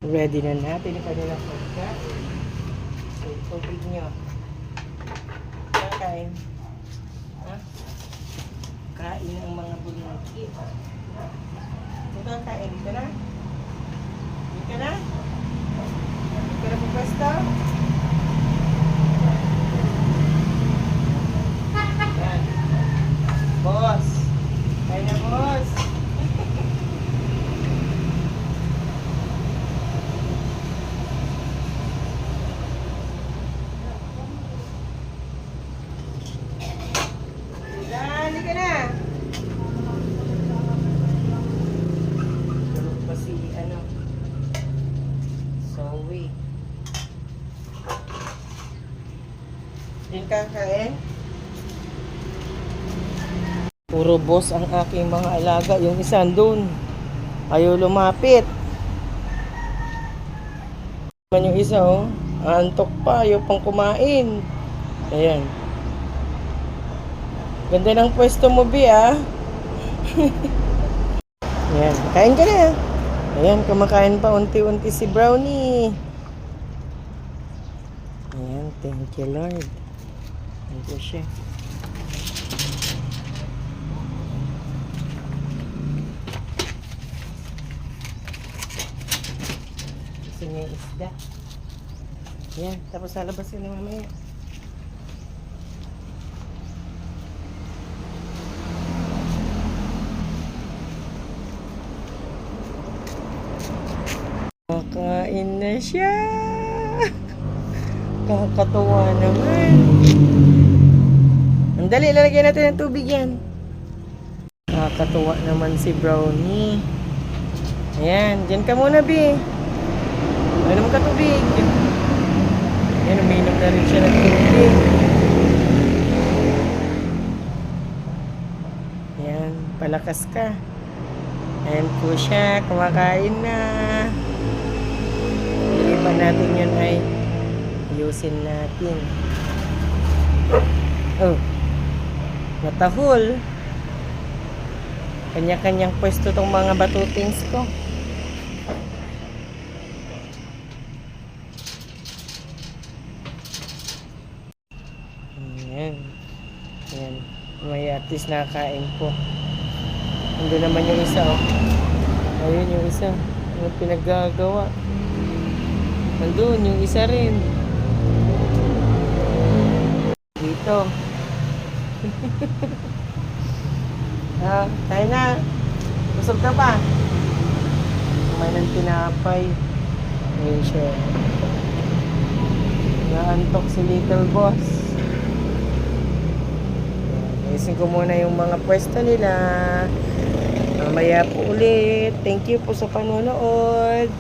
Ready na natin yung kanilang pagkain. So, tubig nyo. Kakain. Ha? Kain ang mga bulaki. Ito ang kain. Dito na? Dito na? Dito na pagpasta? Yan. Boss. Kain na, boss. Dali ka na. Tulog pa si Zoe. Din kakain. Puro boss ang aking mga alaga. Yung isa andun. Ayaw lumapit. Yung isa antok pa. Ayaw pang kumain. Ayan. Ganda ng pwesto mo, Bi, ah. Ayan, kain ka na. Ayan, kumakain pa unti-unti si Brownie. Ayan, thank you, Lord. Thank you, siya. Gusto niya yung isda. Ayan, tapos lalabas ka na mamaya. Kakain na siya. Kakatuwa naman. Ang dali, lalagyan natin ng tubig yan. Kakatuwa naman si Brownie. Ayan, dyan ka muna, Bi. Uminom ka tubig. Ayan, uminom na rin siya ng tubig. Ayan, palakas ka. Ayan po siya, kumakain na. Ilipan natin yun ay ayusin natin. Oh, natahol. Kanya-kanyang pwesto tong mga batutings ko. Ayan. Ayan. May at least nakakain po. Nandun naman yung isa, ayun yung isa. Ano pinaggagawa? Nandun yung isa rin. Dito. Tayo na. Busog na pa. Kumain ng tinapay. Ayun siya. Naantok si Little Boss. Ayusin ko muna yung mga pwesto nila. Mamaya po ulit. Thank you po sa panonood.